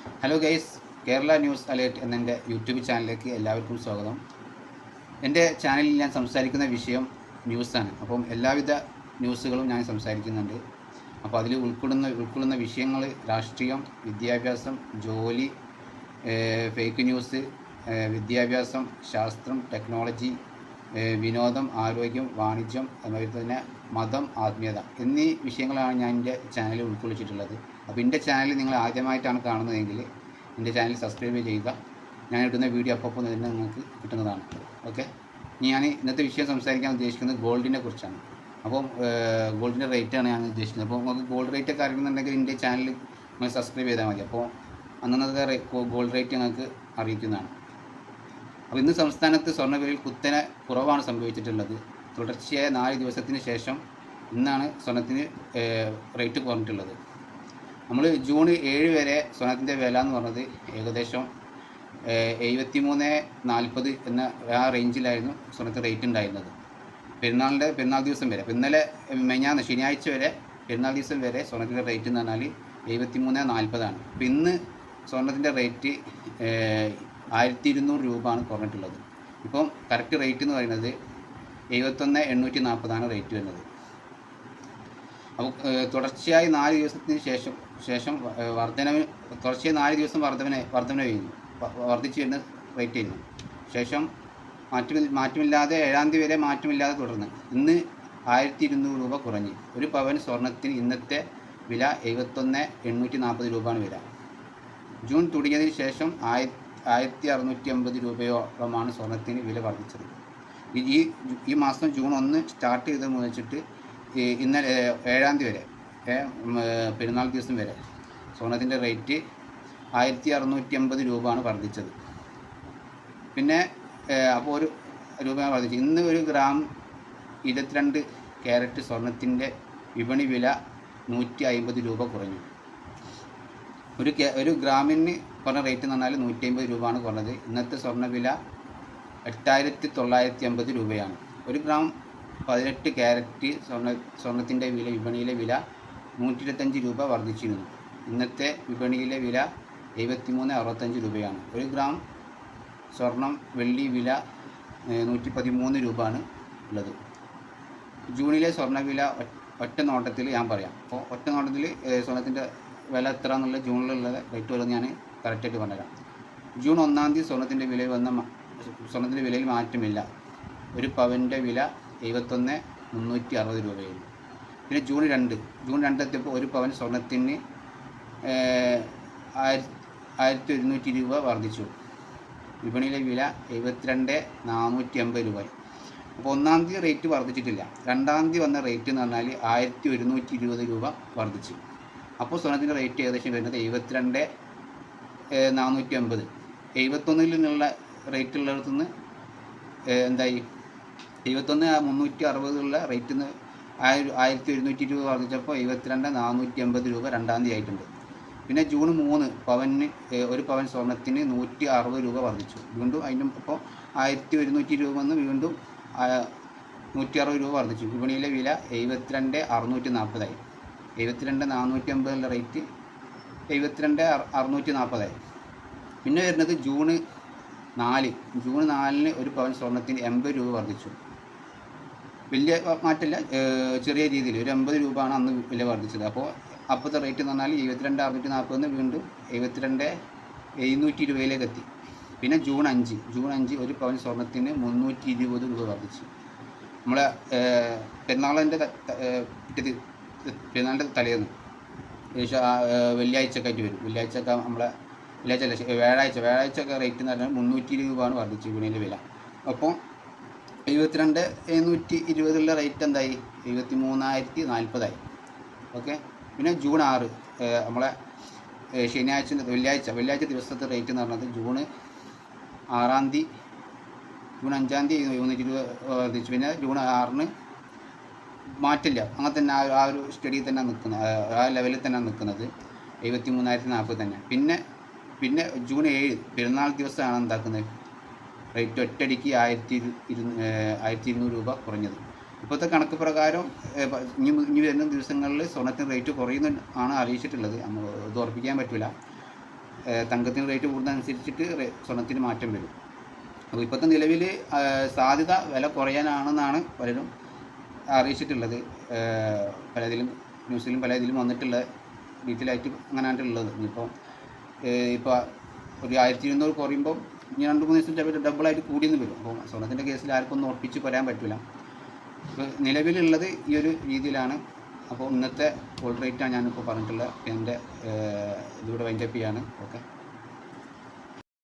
Hello guys, Kerala news alert എന്നെൻ്റെ YouTube ചാനലിലേക്ക് എല്ലാവർക്കും സ്വാഗതം. എൻ്റെ ചാനലിൽ ഞാൻ സംസാരിക്കുന്ന വിഷയം ന്യൂസാണ്. അപ്പം എല്ലാവിധ ന്യൂസുകളും ഞാൻ സംസാരിക്കുന്നുണ്ട്. അപ്പോൾ അതിൽ ഉൾക്കൊള്ളുന്ന വിഷയങ്ങൾ രാഷ്ട്രീയം, വിദ്യാഭ്യാസം, ജോലി, ഫേക്ക് ന്യൂസ്, വിദ്യാഭ്യാസം, ശാസ്ത്രം, ടെക്നോളജി, വിനോദം, ആരോഗ്യം, വാണിജ്യം, അതുപോലെ തന്നെ മതം, ആത്മീയത എന്നീ വിഷയങ്ങളാണ് ഞാൻ എൻ്റെ ചാനലിൽ ഉൾക്കൊള്ളിച്ചിട്ടുള്ളത്. അപ്പോൾ എൻ്റെ ചാനൽ നിങ്ങൾ ആദ്യമായിട്ടാണ് കാണുന്നതെങ്കിൽ എൻ്റെ ചാനൽ സബ്സ്ക്രൈബ് ചെയ്യുക. ഞാൻ ഇടുന്ന വീഡിയോ അപ്പോൾ തന്നെ നിങ്ങൾക്ക് കിട്ടുന്നതാണ്. ഓക്കെ, ഞാൻ ഇന്നത്തെ വിഷയം സംസാരിക്കാൻ ഉദ്ദേശിക്കുന്നത് ഗോൾഡിനെ കുറിച്ചാണ്. അപ്പം ഗോൾഡിൻ്റെ റേറ്റാണ് ഞാൻ ഉദ്ദേശിക്കുന്നത്. അപ്പോൾ നിങ്ങൾക്ക് ഗോൾഡ് റേറ്റ് ഒക്കെ അറിയുന്നുണ്ടെങ്കിൽ എൻ്റെ ചാനൽ നിങ്ങൾ സബ്സ്ക്രൈബ് ചെയ്താൽ മതി. അപ്പോൾ അന്നത്തെ ഗോൾഡ് റേറ്റ് നിങ്ങൾക്ക് അറിയിക്കുന്നതാണ്. അപ്പോൾ ഇന്ന് സംസ്ഥാനത്ത് സ്വർണ്ണവിലയിൽ കുത്തനെ കുറവാണ് സംഭവിച്ചിട്ടുള്ളത്. തുടർച്ചയായ 4 ദിവസത്തിന് ശേഷം ഇന്നാണ് സ്വർണ്ണത്തിന് റേറ്റ് കുറഞ്ഞിട്ടുള്ളത്. നമ്മൾ ജൂൺ 7 വരെ സ്വർണ്ണത്തിൻ്റെ വില എന്ന് പറഞ്ഞത് ഏകദേശം 73-40 എന്ന ആ റേഞ്ചിലായിരുന്നു സ്വർണ്ണത്തിന് റേറ്റ് ഉണ്ടായിരുന്നത്. പെരുന്നാൾ ദിവസം വരെ, ഇന്നലെ മെഞ്ഞാന്ന് ശനിയാഴ്ച വരെ പെരുന്നാൾ ദിവസം വരെ സ്വർണ്ണത്തിൻ്റെ റേറ്റ് എന്ന് പറഞ്ഞാൽ 73-40 ആണ്. അപ്പോൾ ഇന്ന് സ്വർണ്ണത്തിൻ്റെ റേറ്റ് 1200 രൂപയാണ് കുറഞ്ഞിട്ടുള്ളത്. ഇപ്പം കറക്റ്റ് റേറ്റ് എന്ന് പറയുന്നത് 71,840 റേറ്റ് വരുന്നത്. അപ്പോൾ തുടർച്ചയായി 4 ദിവസത്തിന് ശേഷം തുടർച്ചയായി 4 ദിവസം വർധന ചെയ്യുന്നു, വർദ്ധിച്ചു വരുന്ന റേറ്റ് ചെയ്യുന്നു. ശേഷം മാറ്റമില്ലാതെ 7-ാം തീയതി വരെ മാറ്റമില്ലാതെ തുടർന്ന് ഇന്ന് 1200 രൂപ കുറഞ്ഞ് ഒരു പവൻ സ്വർണ്ണത്തിന് ഇന്നത്തെ വില 71,840 രൂപയാണ് വില. ജൂൺ തുടങ്ങിയതിന് ശേഷം 1650 രൂപയോളമാണ് സ്വർണ്ണത്തിന് വില വർദ്ധിച്ചത്. ഈ മാസം ജൂൺ 1 സ്റ്റാർട്ട് ചെയ്ത് വെച്ചിട്ട് ഇന്നലെ 7-ാം തീയതി വരെ പെരുന്നാൾ ദിവസം വരെ സ്വർണ്ണത്തിൻ്റെ റേറ്റ് 1650 രൂപയാണ് വർദ്ധിച്ചത്. പിന്നെ അപ്പോൾ ഒരു രൂപ വർദ്ധിച്ചു. ഇന്ന് ഒരു ഗ്രാം 22 ക്യാരറ്റ് സ്വർണ്ണത്തിൻ്റെ വിപണി വില 150 രൂപ കുറഞ്ഞു. ഒരു ഗ്രാമിന് കുറഞ്ഞ റേറ്റ് എന്ന് പറഞ്ഞാൽ 150 രൂപയാണ് കുറഞ്ഞത്. ഇന്നത്തെ സ്വർണ്ണ വില 8950 രൂപയാണ്. ഒരു ഗ്രാം 18 ക്യാരറ്റ് സ്വർണ്ണത്തിൻ്റെ വിപണിയിലെ വില 125 രൂപ വർദ്ധിച്ചിരുന്നു. ഇന്നത്തെ വിപണിയിലെ വില 73-65 രൂപയാണ്. ഒരു ഗ്രാം സ്വർണം വെള്ളി വില 113 രൂപയാണ് ഉള്ളത്. ജൂണിലെ സ്വർണ്ണവില ഒറ്റ നോട്ടത്തിൽ ഞാൻ പറയാം. അപ്പോൾ ഒറ്റ നോട്ടത്തിൽ സ്വർണ്ണത്തിൻ്റെ വില എത്ര എന്നുള്ള ജൂണിലുള്ള റേറ്റ് വരുന്നത് ഞാൻ കറക്റ്റായിട്ട് പറഞ്ഞുതരാം. ജൂൺ 1-ാം തീയതി സ്വർണ്ണത്തിൻ്റെ വിലയിൽ മാറ്റമില്ല. ഒരു പവൻ്റെ വില 71,360 രൂപയായിരുന്നു. പിന്നെ ജൂൺ 2 എത്തിയപ്പോൾ ഒരു പവൻ സ്വർണ്ണത്തിന് 1100 രൂപ വർദ്ധിച്ചു. വിപണിയിലെ വില 72,480 രൂപ. അപ്പോൾ 1-ാം തീയതി റേറ്റ് വർദ്ധിച്ചിട്ടില്ല. 2-ാം തീയതി വന്ന റേറ്റ് എന്ന് പറഞ്ഞാൽ 1120 രൂപ വർദ്ധിച്ചു. അപ്പോൾ സ്വർണ്ണത്തിൻ്റെ റേറ്റ് ഏകദേശം വരുന്നത് 72,480. 71-ലുള്ള റേറ്റ് ഉള്ളിടത്തുനിന്ന് എന്തായി 71,360 റേറ്റിൽ നിന്ന് 1120 രൂപ വർദ്ധിച്ചപ്പോൾ 72,480 രൂപ 2-ാം തീയതി ആയിട്ടുണ്ട്. പിന്നെ ജൂൺ 3 ഒരു പവൻ സ്വർണ്ണത്തിന് 160 രൂപ വർദ്ധിച്ചു. വീണ്ടും അതിൻ്റെ ഇപ്പോൾ 1120 രൂപ വന്ന് വീണ്ടും 160 രൂപ വർദ്ധിച്ചു. വിപണിയിലെ വില 72,640 72,480 റേറ്റ് 72,640. പിന്നെ വരുന്നത് ജൂൺ 4 ഒരു പവൻ സ്വർണ്ണത്തിന് 80 രൂപ വർദ്ധിച്ചു. വലിയ മാറ്റമില്ല, ചെറിയ രീതിയിൽ ഒരു 80 രൂപയാണ് അന്ന് വില വർദ്ധിച്ചത്. അപ്പോൾ അപ്പോഴത്തെ റേറ്റ് എന്ന് പറഞ്ഞാൽ 72,640 വീണ്ടും 72,720 രൂപയിലേക്ക് എത്തി. പിന്നെ ജൂൺ 5 ഒരു പവൻ സ്വർണ്ണത്തിന് 320 രൂപ വർദ്ധിച്ചു. നമ്മളെ പെരുന്നാളിൻ്റെ തലേന്ന് വെള്ളിയാഴ്ച ഒക്കെ ആയിട്ട് വരും. വെള്ളിയാഴ്ചയൊക്കെ നമ്മളെ വ്യാഴാഴ്ച ഒക്കെ റേറ്റ് എന്ന് പറഞ്ഞാൽ 320 രൂപയാണ് വർദ്ധിച്ചു വിപണിയിലെ വില. അപ്പോൾ 72,720 റേറ്റ് എന്തായി 73,040. ഓക്കെ. പിന്നെ ജൂൺ 6 നമ്മളെ വെള്ളിയാഴ്ച ദിവസത്തെ റേറ്റ് എന്ന് പറഞ്ഞത് ജൂൺ 5-ാം തീയതി 320 രൂപ വർദ്ധിച്ചു. പിന്നെ ജൂൺ 6 മാറ്റില്ല, അങ്ങനെ തന്നെ ആ ഒരു സ്റ്റഡിയിൽ തന്നെ നിൽക്കുന്നത്, ആ ലെവലിൽ തന്നെ നിൽക്കുന്നത് 73,040 തന്നെ. പിന്നെ ജൂൺ 7 പെരുന്നാൾ ദിവസമാണ് എന്താക്കുന്നത് റേറ്റ് ഒറ്റയടിക്ക് 1200 രൂപ കുറഞ്ഞത്. ഇപ്പോഴത്തെ കണക്ക് പ്രകാരം ഇനി വരുന്ന ദിവസങ്ങളിൽ സ്വർണ്ണത്തിന് റേറ്റ് കുറയുന്ന ആണ് അറിയിച്ചിട്ടുള്ളത്. ഇത് ഉറപ്പിക്കാൻ പറ്റില്ല. തങ്കത്തിന് റേറ്റ് കൂടുന്നതനുസരിച്ചിട്ട് സ്വർണ്ണത്തിന് മാറ്റം വരും. അപ്പോൾ ഇപ്പോഴത്തെ നിലവിൽ സാധ്യത വില കുറയാനാണെന്നാണ് പലരും അറിയിച്ചിട്ടുള്ളത്. പലതിലും ന്യൂസിലും പലതിലും വന്നിട്ടുള്ള ഡീറ്റെയിലായിട്ട് അങ്ങനെയായിട്ടുള്ളത്. ഇപ്പോൾ ഒരു 1200 കുറയുമ്പോൾ ഇനി 2-3 ദിവസം ചിലപ്പോൾ ഡബിളായിട്ട് കൂടിയെന്ന് വരും. അപ്പോൾ സ്വർണ്ണത്തിൻ്റെ കേസിൽ ആർക്കൊന്നും ഉറപ്പിച്ച് പറയാൻ പറ്റില്ല. ഇപ്പോൾ നിലവിലുള്ളത് ഈ ഒരു രീതിയിലാണ്. അപ്പോൾ ഇന്നത്തെ ഗോൾഡ് റേറ്റാണ് ഞാനിപ്പോൾ പറഞ്ഞിട്ടുള്ളത്. എൻ്റെ ഇതിലൂടെ വൈൻഡപ്പ് ചെയ്യാണ്. ഓക്കെ.